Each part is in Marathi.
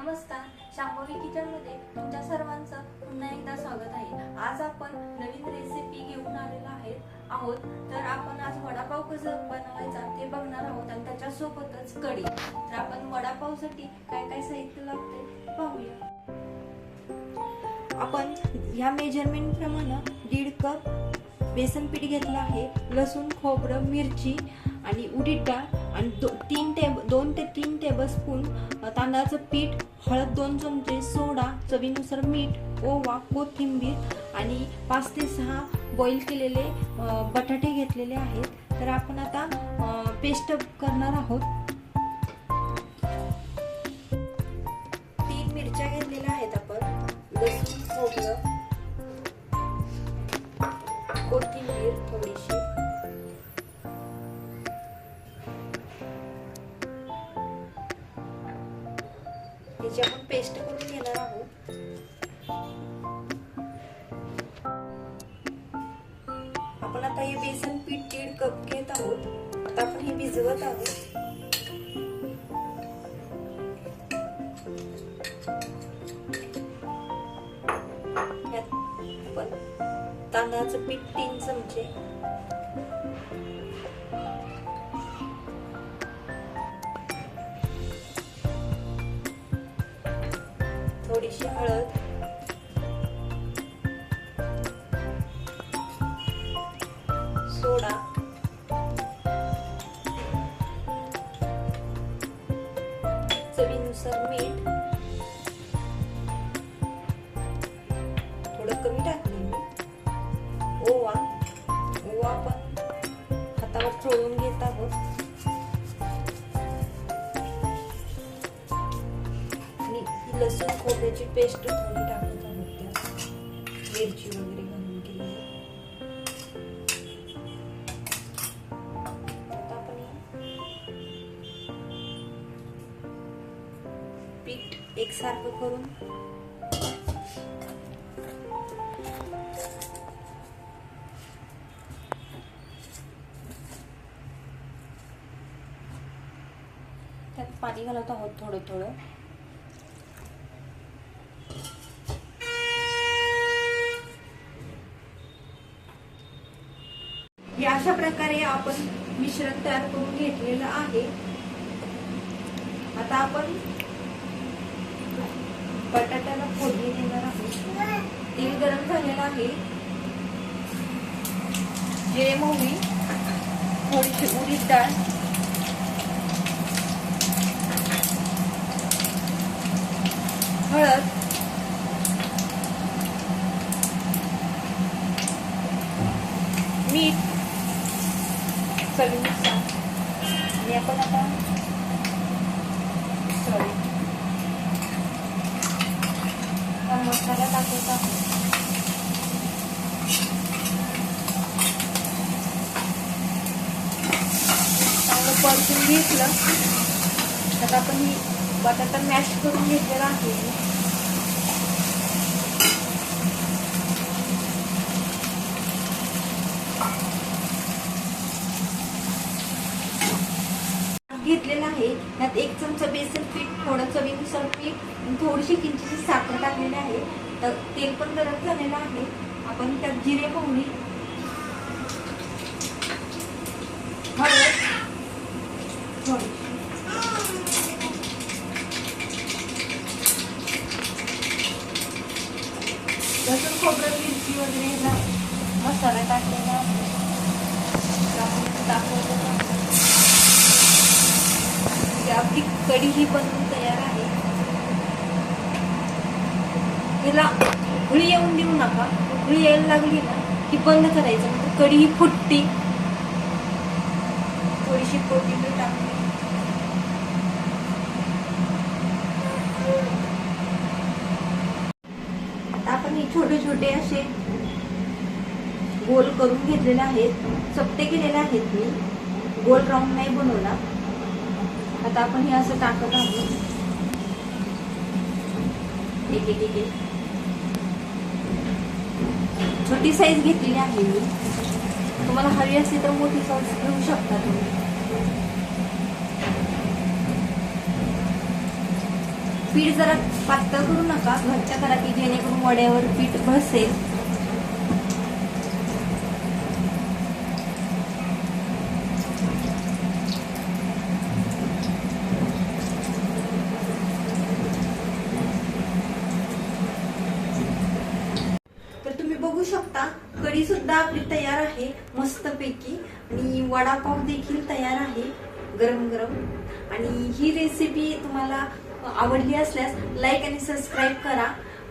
नमस्कार, शांभवी किचनमध्ये तुमच्या सर्वांचं पुन्हा एकदा स्वागत आहे। आज आपण नवीन रेसिपी घेऊन आहोत। तर आपण आज वडापाव कसं बनवायचा ते बघणार आहोत आणि त्याच्या सोबतच कढी। तर आपण वडापावसाठी काय काय साहित्य लागते पाहूया। आपण ह्या मेजरमेंट प्रमाणे 1.5 कप बेसन पीठ घेतलं आहे। लसूण, खोबरं, मिरची आणि उडीद डाळ आणि 2 ते 3 टेबलस्पून तांदळाचं पीठ, हळद 2 चमचे, सोडा, चवीनुसार मीठ, ओवा, कोथिंबीर आणि 5 ते 6 बॉईल केलेले बटाटे घेतलेले आहेत। तर आपण आता पेस्ट करणार आहोत। 3 मिरच्या घेतलेल्या आहेत आपण, लसूण, खोबरं, कोथिंबीर थोडीशी, याची आपण पेस्ट करून घेणार आहोत। आपण आता हे बेसन पीठ 1.5 कप घेत आहोत। आता आपण हे भिजवत आहोत। यात आपण तांदळाचं पीठ 3 चमचे, थोडीशी हळद, सोडा, चवीनुसार मीठ, थोडं कमी टाकले मी, ओवा आपण हातावर चोळून घेत आहोत आणि लसूण खोबऱ्याची पेस्ट थोडी टाकत आहोत, त्यात मिरची वगैरे घालून केली। आता आपण पीठ एकसारखं करून त्यात पाणी घालत आहोत थोडं थोडं। अशा प्रकारे आपण मिश्रण तयार करून घेतलेलं आहे। आता आपण बटाट्याला फोडणी देणार आहोत। तेल गरम झालेलं आहे। जिरे, मोहरी, थोडीशी उडीद डाळ, हळद, मीठ चवीनुसार आणि आपण आता मसाला टाकत आहोत। चांगलं परतून घेतलं। आता आपण ही बटाटा मॅश करून घेतलेला आहे। घेतलेला आहे। त्यात 1 चमचा बेसन पीठ, थोडं चवीनुसार पीठ, थोडीशी किंचित साखर टाकलेली आहे। तर तेल पण गरम झालेलं आहे। आपण त्यात जिरे, मोहरी, हळद, लसूण, खोबरं, मिरची वगैरे मसाला टाकलेला आहे। आपली कढी ही बनवून तयार आहे। हिला उकळी येऊन देऊ नका। उकळी यायला लागली ना की बंद करायचं, म्हणजे कढी ही फुटती। थोडीशी कोथिंबीर टाकली। आता आपण हे छोटे छोटे असे गोल करून घेतलेले आहेत। चपटे केलेले आहेत मी, गोल राऊंड नाही बनवला। आता आपण हे असं टाकत आहोत एक एक एक। छोटी साईज घेतलेली आहे मी, तुम्हाला हवी असेल तर मोठी साईज घेऊ शकता तुम्ही। पीठ जरा पातळ करू नका, घरच्या करा की जेणेकरून वड्यावर पीठ बसेल. तर तुम्ही बघू शकता कढी सुद्धा आपली तयार आहे मस्तपैकी आणि वडापाव देखील तयार आहे गरम गरम. आणि ही रेसिपी तुम्हाला आवडली असल्यास लाईक आणि सबस्क्राईब करा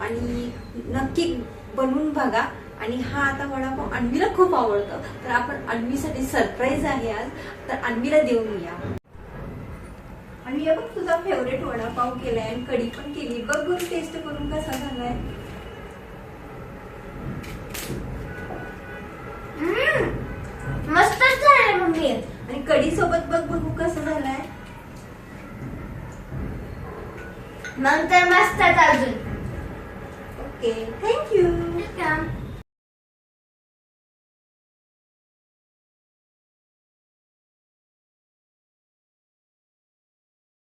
आणि नक्की बनवून बघा. आणि हा आता वडापाव अन्वीला खूप आवडतो, तर आपण अन्वीसाठी सरप्राईज आहे आज, तर अन्वीला देऊन या. आणि बघ तुझा फेवरेट वडापाव केलाय आणि कढी पण केली, बघ बघ टेस्ट करून कसा झालाय. मस्तच झालंय मम्मी. आणि कढी सोबत बघ बघू कसं झालाय. मग तर मस्तच अजून. Okay, thank you. Welcome.